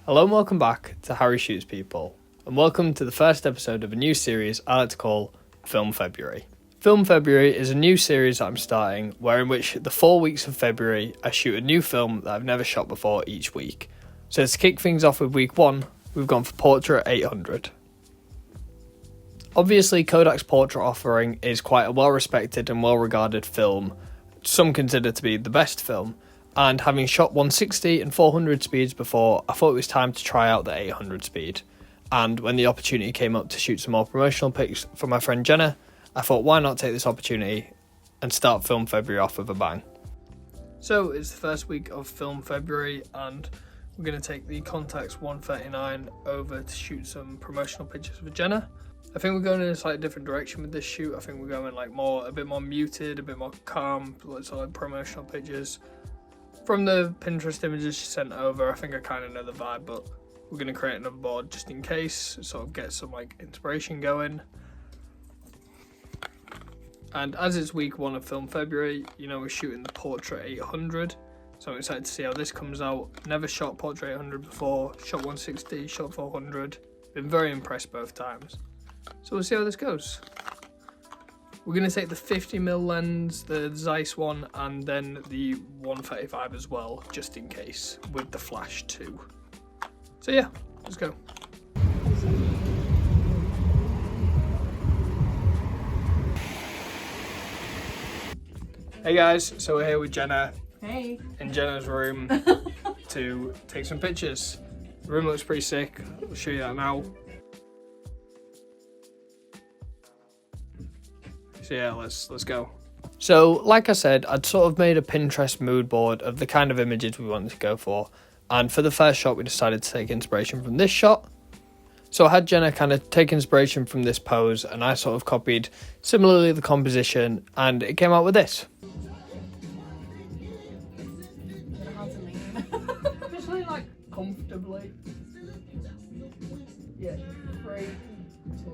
Hello and welcome back to Harry Shoots People, and welcome to the first episode of a new series I like to call Film February. Film February is a new series that I'm starting, where in which the 4 weeks of February I shoot a new film that I've never shot before each week. So to kick things off with week 1, we've gone for Portra 800. Obviously, Kodak's Portra offering is quite a well-respected and well-regarded film, some consider to be the best film, and having shot 160 and 400 speeds before, I thought it was time to try out the 800 speed. And when the opportunity came up to shoot some more promotional pics for my friend Jenna, I thought why not take this opportunity and start Film February off with a bang. So it's the first week of Film February and we're going to take the Contax 139 over to shoot some promotional pictures for Jenna. I think we're going in a slightly different direction with this shoot. I think we're going like a bit more muted, a bit more calm, sort of promotional pictures. From the Pinterest images she sent over, I think I kind of know the vibe, but we're going to create another board just in case, sort of get some inspiration going. And as it's week 1 of Film February, we're shooting the Portra 800, so I'm excited to see how this comes out. Never shot Portra 800 before, shot 160, shot 400, been very impressed both times. So we'll see how this goes. We're going to take the 50mm lens, the Zeiss one, and then the 135 as well, just in case, with the flash too. So yeah, let's go. Hey guys, so we're here with Jenna. Hey. In Jenna's room to take some pictures. The room looks pretty sick, I'll show you that now. So yeah, let's go. So like I said, I'd sort of made a Pinterest mood board of the kind of images we wanted to go for, and for the first shot we decided to take inspiration from this shot. So I had Jenna kind of take inspiration from this pose and I sort of copied similarly the composition and it came out with this. Just lean comfortably. Yeah, 3, 2,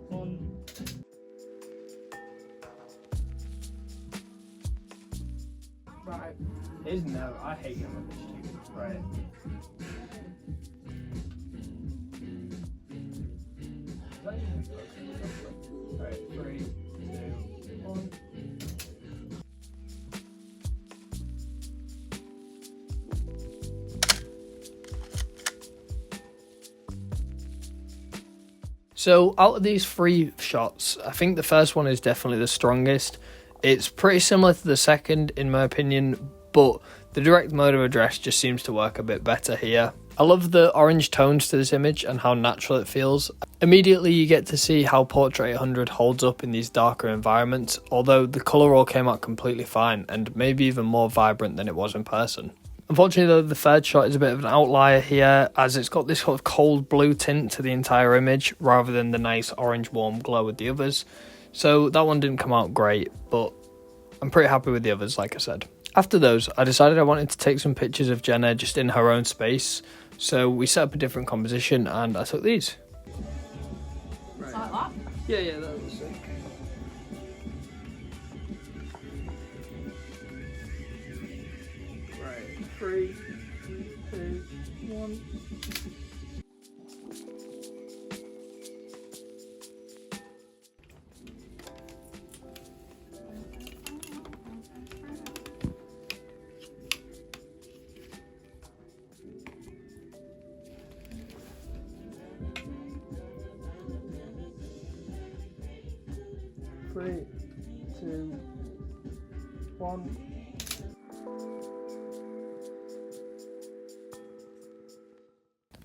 1. Right. His no, I hate him with this stupid spray. Right, 3, 2, 1. So out of these 3 shots, I think the first one is definitely the strongest. It's pretty similar to the second in my opinion, but the direct mode of address just seems to work a bit better here. I love the orange tones to this image and how natural it feels. Immediately you get to see how Portra 800 holds up in these darker environments, although the colour all came out completely fine and maybe even more vibrant than it was in person. Unfortunately though, the third shot is a bit of an outlier here as it's got this sort of cold blue tint to the entire image rather than the nice orange warm glow with the others. So that one didn't come out great, but I'm pretty happy with the others, like I said. After those, I decided I wanted to take some pictures of Jenna just in her own space. So we set up a different composition and I took these. Right. Like that? Yeah, that was sick. Right, 3, 2, 1. Three, 2, 1.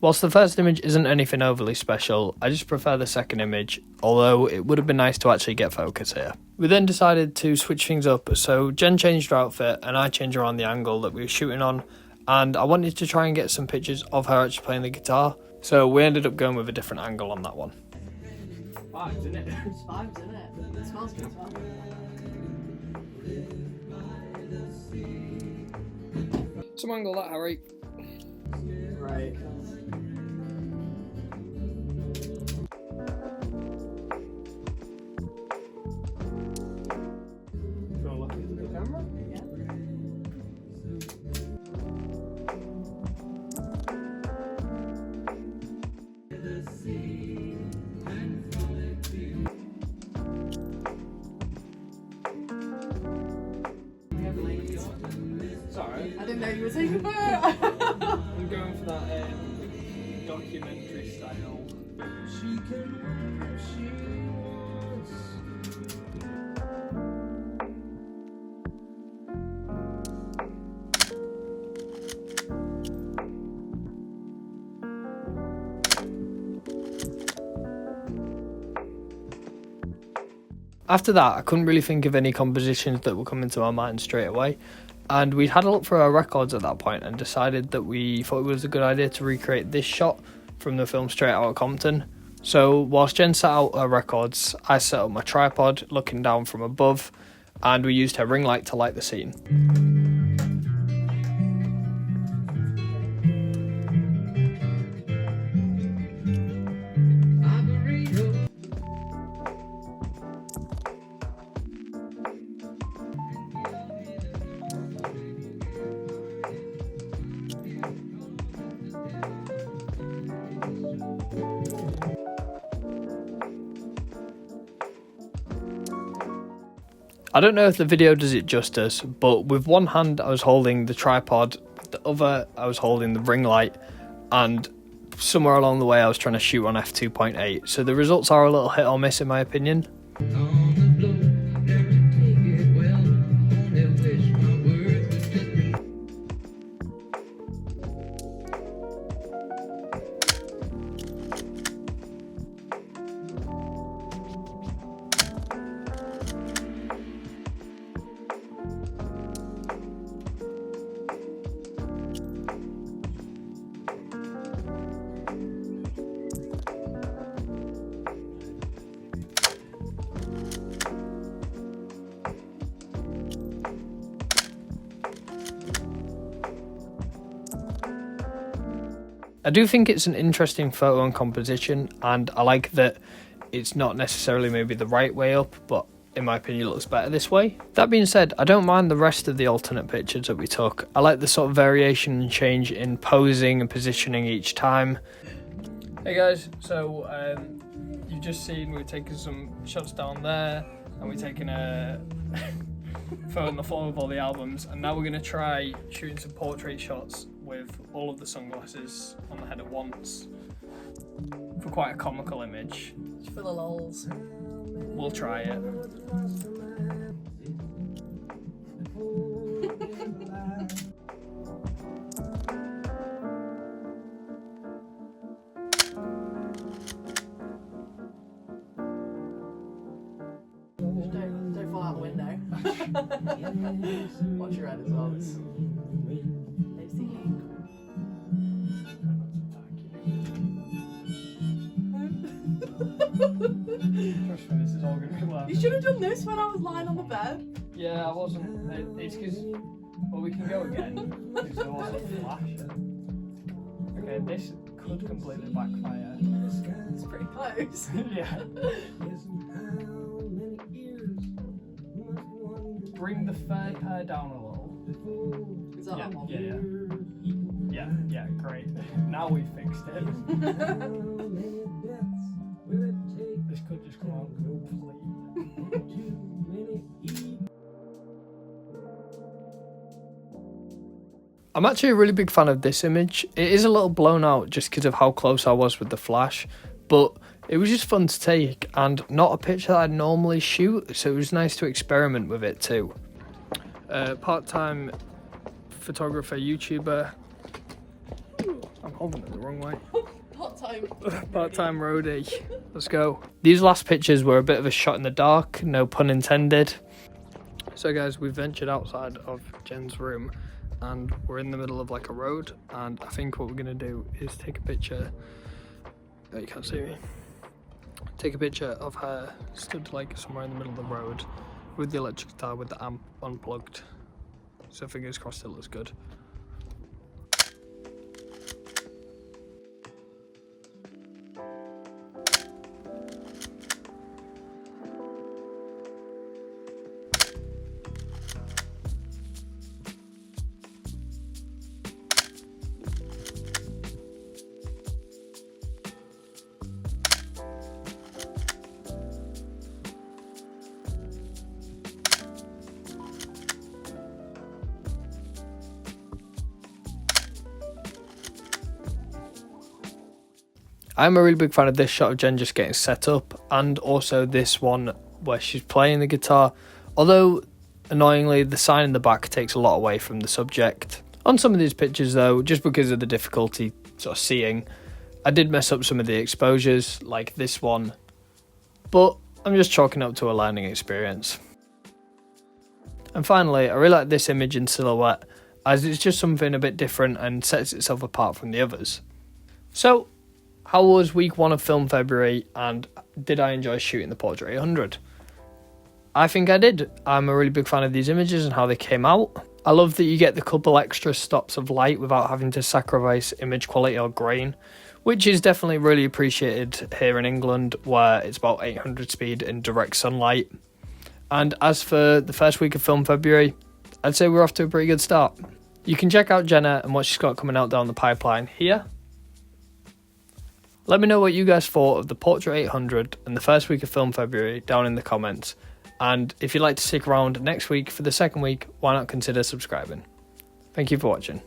Whilst the first image isn't anything overly special, I just prefer the second image, although it would have been nice to actually get focus here. We then decided to switch things up, so Jen changed her outfit and I changed around the angle that we were shooting on, and I wanted to try and get some pictures of her actually playing the guitar, so we ended up going with a different angle on that one. Vibes, isn't it? It's vibes, isn't it? It smells good as well. Some angle that, Harry. Right. didn't know you were taking a photo. I'm going for that documentary style. She can work if she wants. After that, I couldn't really think of any compositions that would come into my mind straight away. And we'd had a look for our records at that point and decided that we thought it was a good idea to recreate this shot from the film Straight Outta Compton. So whilst Jen set out her records, I set up my tripod looking down from above, and we used her ring light to light the scene. I don't know if the video does it justice, but with one hand I was holding the tripod, with the other I was holding the ring light, and somewhere along the way I was trying to shoot on f2.8, so the results are a little hit or miss in my opinion. I do think it's an interesting photo and composition, and I like that it's not necessarily maybe the right way up, but in my opinion it looks better this way. That being said, I don't mind the rest of the alternate pictures that we took. I like the sort of variation and change in posing and positioning each time. Hey guys, so you've just seen we've taken some shots down there, and we've taken a photo on the floor of all the albums, and now we're going to try shooting some portrait shots with all of the sunglasses on the head at once for quite a comical image. Just for the lols. We'll try it. Don't fall out the window. Watch your head as well. No singing. Trust me, this is all going to be well. You should have done this when I was lying on the bed. Yeah, I wasn't. It's because. Well, we can go again. Because there was a flash. Okay, this could completely backfire. It's pretty close. Yeah. Bring the third pair down a little. Is that one? Yeah, great. Now we've fixed it. This could just come out complete. I'm actually a really big fan of this image. It is a little blown out just because of how close I was with the flash, but it was just fun to take and not a picture that I'd normally shoot, so it was nice to experiment with it too. Part-time photographer, YouTuber. I'm holding it the wrong way. Part-time roadie. Let's go. These last pictures were a bit of a shot in the dark, no pun intended. So guys, we've ventured outside of Jen's room and we're in the middle of like a road, and I think what we're gonna do is take a picture. Oh, you can't see me. Take a picture of her stood like somewhere in the middle of the road with the electric guitar with the amp unplugged. So fingers crossed it looks good. I'm a really big fan of this shot of Jen just getting set up, and also this one where she's playing the guitar, although annoyingly the sign in the back takes a lot away from the subject. On some of these pictures though, just because of the difficulty sort of seeing, I did mess up some of the exposures, like this one, but I'm just chalking up to a learning experience. And finally, I really like this image in silhouette, as it's just something a bit different and sets itself apart from the others. So, how was week 1 of Film February, and did I enjoy shooting the Portra 800? I think I did. I'm a really big fan of these images and how they came out. I love that you get the couple extra stops of light without having to sacrifice image quality or grain, which is definitely really appreciated here in England, where it's about 800 speed in direct sunlight. And as for the first week of Film February, I'd say we're off to a pretty good start. You can check out Jenna and what she's got coming out down the pipeline here. Let me know what you guys thought of the Portra 800 and the first week of Film February down in the comments. And if you'd like to stick around next week for the second week, why not consider subscribing? Thank you for watching.